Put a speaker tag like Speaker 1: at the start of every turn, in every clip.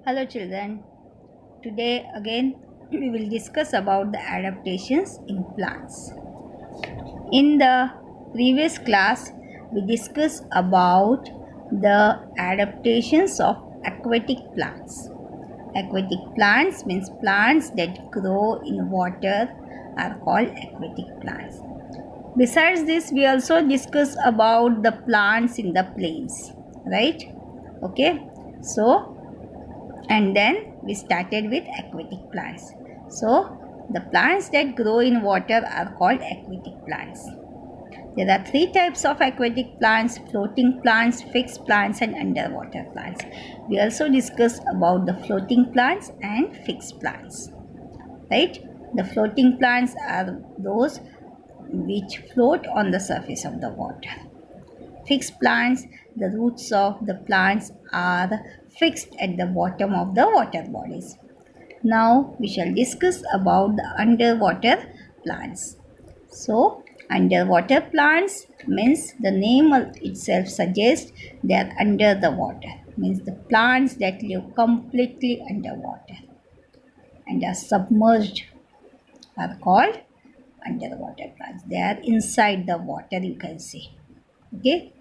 Speaker 1: Hello children. Today again we will discuss about the adaptations in plants. In the previous class we discussed about the adaptations of aquatic plants. Aquatic plants means plants that grow in water are called aquatic plants. Besides this we also discuss about the plants in the plains, right? Okay. So and then we started with aquatic plants. So the plants that grow in water are called aquatic plants. There are three types of aquatic plants: floating plants, fixed plants, and underwater plants. We also discussed about the floating plants and fixed plants, right? The floating plants are those which float on the surface of the water. Fixed plants, the roots of the plants are fixed at the bottom of the water bodies. Now we shall discuss about the underwater plants. So, underwater plants means the name itself suggests they are under the water. Means the plants that live completely underwater and are submerged are called underwater plants. They are inside the water, you can say. Okay,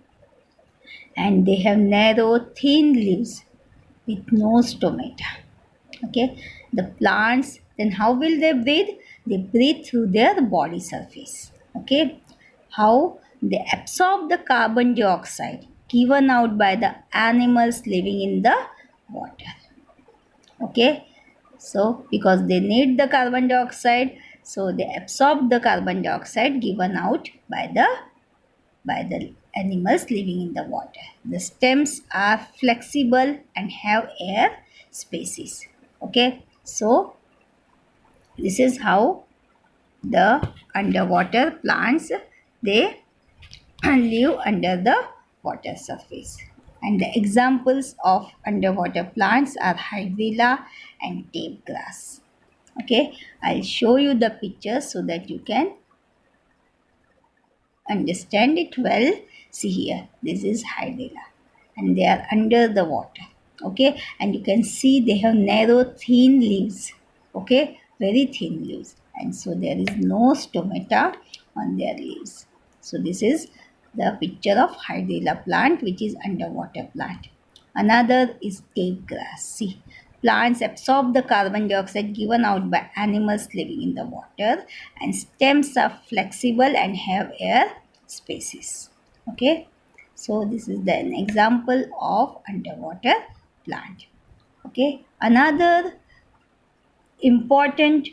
Speaker 1: and they have narrow, thin leaves with no stomata. Okay, the plants, then how will they breathe? They breathe through their body surface. Okay, how they absorb the carbon dioxide given out by the animals living in the water. Okay, so because they need the carbon dioxide, so they absorb the carbon dioxide given out by the animals living in the water. The stems are flexible and have air spaces. Okay, so this is how the underwater plants they live under the water surface. And the examples of underwater plants are hydrilla and tape grass. Okay, I'll show you the pictures so that you can understand it well. See here, this is hydrilla and they are under the water. Okay, and you can see they have narrow thin leaves. Okay, very thin leaves, and so there is no stomata on their leaves. So this is the picture of hydrilla plant, which is underwater plant. Another is tape grass. See, plants absorb the carbon dioxide given out by animals living in the water, and stems are flexible and have air spaces. Okay, so this is an example of underwater plant. Okay, another important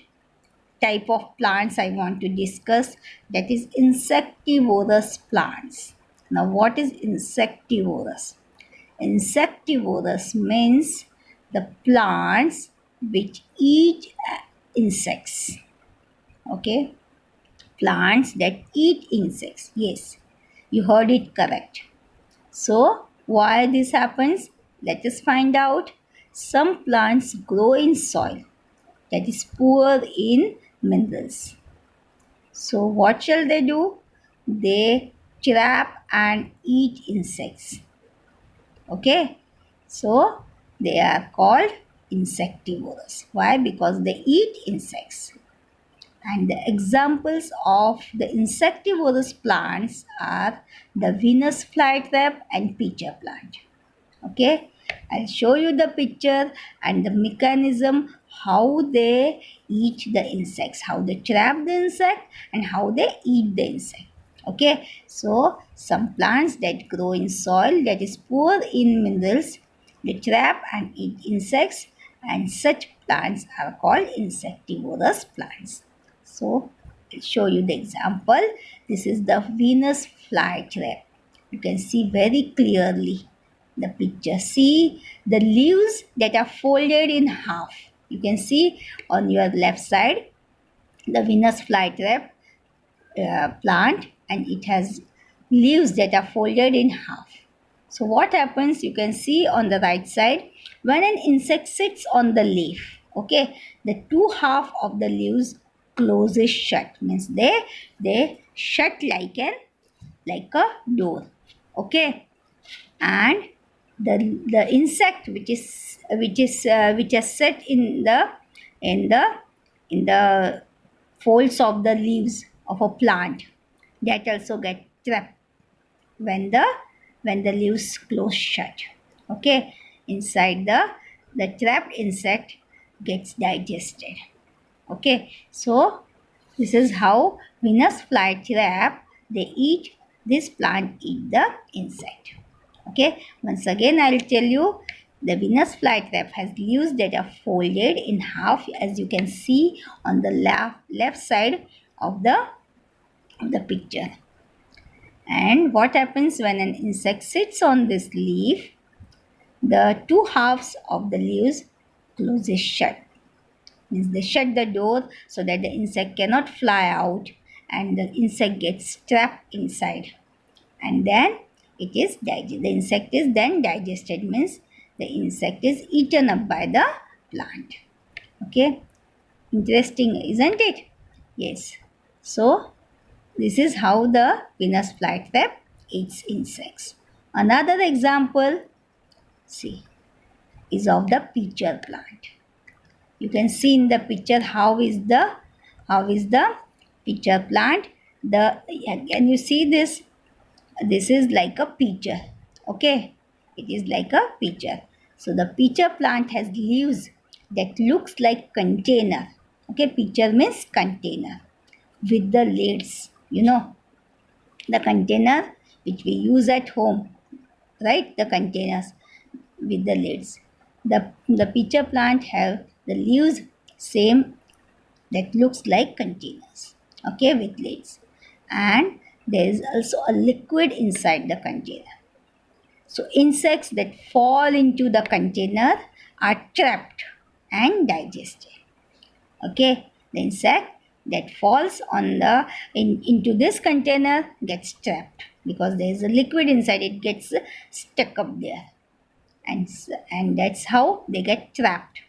Speaker 1: type of plants I want to discuss, that is insectivorous plants. Now what is insectivorous? Insectivorous means the plants which eat insects. Okay, plants that eat insects. Yes, you heard it correct. So, why this happens? Let us find out. Some plants grow in soil that is poor in minerals. So, what shall they do? They trap and eat insects. Okay, so they are called insectivorous. Why? Because they eat insects. And the examples of the insectivorous plants are the Venus flytrap and pitcher plant. Okay, I'll show you the picture and the mechanism how they eat the insects, how they trap the insect and how they eat the insect. Okay, so some plants that grow in soil that is poor in minerals, they trap and eat insects, and such plants are called insectivorous plants. So I'll show you the example. This is the Venus flytrap. You can see very clearly the picture. See the leaves that are folded in half. You can see on your left side the Venus flytrap plant, and it has leaves that are folded in half. So what happens, you can see on the right side, when an insect sits on the leaf, okay, the two half of the leaves closes shut, means they shut like a door. Okay, and the insect which is set in the in the folds of the leaves of a plant, that also get trapped when the leaves close shut. Okay, inside the trapped insect gets digested. Okay, so this is how Venus flytrap, they eat, this plant eat the insect. Okay, once again I'll tell you, the Venus flytrap has leaves that are folded in half, as you can see on the left side of the picture. And what happens when an insect sits on this leaf? The two halves of the leaves closes shut. Means they shut the door so that the insect cannot fly out, and the insect gets trapped inside. And then it is digested. The insect is then digested, means the insect is eaten up by the plant. Okay, interesting, isn't it? Yes. So this is how the Venus flytrap eats insects. Another example, see, is of the pitcher plant. You can see in the picture how is the pitcher plant. The Can you see this? This is like a pitcher. Okay, it is like a pitcher. So the pitcher plant has leaves that looks like container. Okay, pitcher means container with the lids. The container which we use at home, right? The containers with the lids. The pitcher plant have the leaves same that looks like containers, okay, with lids. And there is also a liquid inside the container. So insects that fall into the container are trapped and digested. Okay, the insect that falls into this container gets trapped because there is a liquid inside, it gets stuck up there. And that's how they get trapped.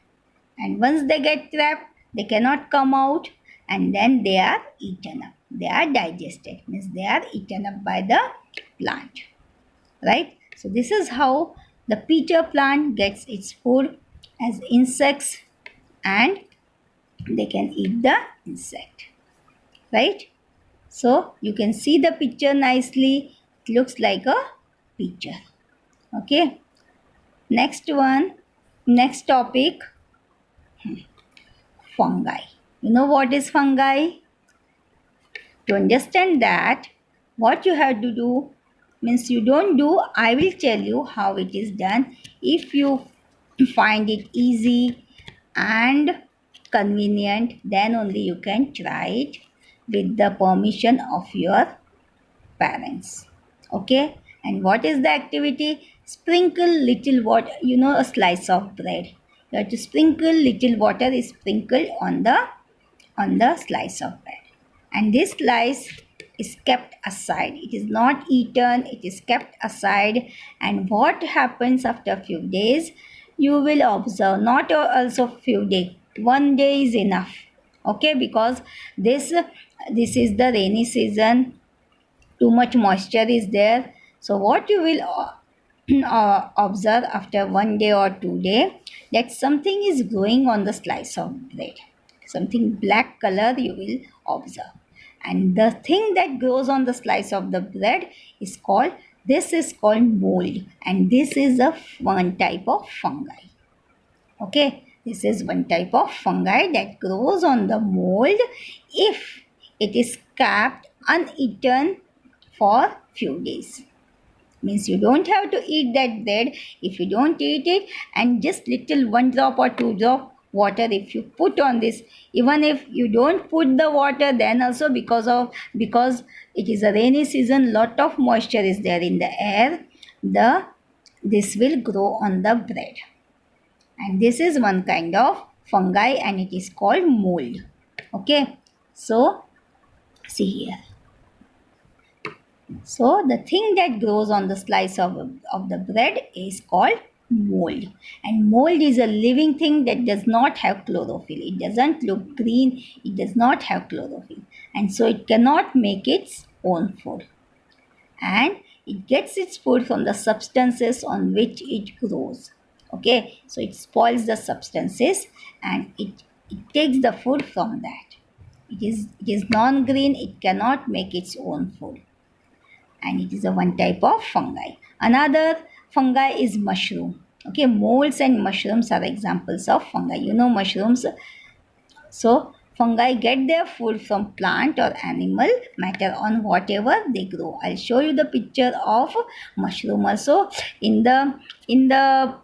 Speaker 1: And once they get trapped, they cannot come out, and then they are eaten up. They are digested, means they are eaten up by the plant, right? So this is how the pitcher plant gets its food as insects, and they can eat the insect, right? So you can see the picture nicely. It looks like a pitcher. Okay. Next topic, fungi. You know what is fungi? To understand that, what you have to do, means you don't do, I will tell you how it is done. If you find it easy and convenient, then only you can try it with the permission of your parents. Okay, and what is the activity? Sprinkle little water, a slice of bread. You have to sprinkle little water is sprinkled on the slice of bread, and this slice is kept aside. It is not eaten, it is kept aside. And what happens after a few days, you will observe, not also few days, one day is enough. Okay, because this is the rainy season, too much moisture is there. So what you will observe after one day or 2 day, that something is growing on the slice of bread, something black color you will observe. And the thing that grows on the slice of the bread is called, this is called mold, and this is one type of fungi. Okay, this is one type of fungi that grows on the mold if it is kept uneaten for few days. Means you don't have to eat that bread. If you don't eat it, and just little 1 drop or 2 drop water if you put on this, even if you don't put the water, then also because it is a rainy season, lot of moisture is there in the air, this will grow on the bread. And this is one kind of fungi, and it is called mold. Okay, so see here. So the thing that grows on the slice of the bread is called mold. And mold is a living thing that does not have chlorophyll. It doesn't look green, it does not have chlorophyll, and so it cannot make its own food. And it gets its food from the substances on which it grows. Okay, so it spoils the substances and it takes the food from that. It is non-green, it cannot make its own food, and it is a one type of fungi. Another fungi is mushroom. Okay, molds and mushrooms are examples of fungi. You know mushrooms. So fungi get their food from plant or animal matter on whatever they grow. I'll show you the picture of mushroom also in the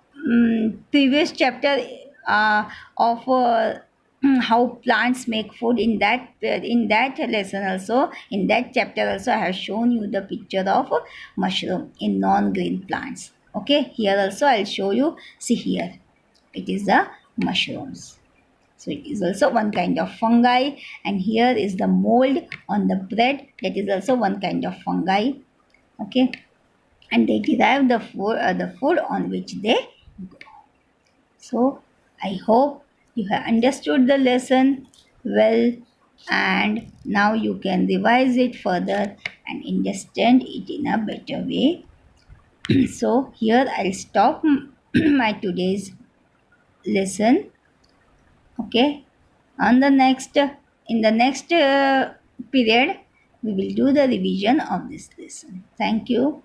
Speaker 1: previous chapter of how plants make food. In that lesson also, in that chapter also, I have shown you the picture of mushroom in non-green plants. Okay, here also I'll show you. See here, it is the mushrooms. So it is also one kind of fungi, and here is the mold on the bread, that is also one kind of fungi. Okay, and they derive the food on which they grow. So I hope you have understood the lesson well, and now you can revise it further and understand it in a better way. So here I'll stop my today's lesson. Okay, on the next in the next period we will do the revision of this lesson. Thank you.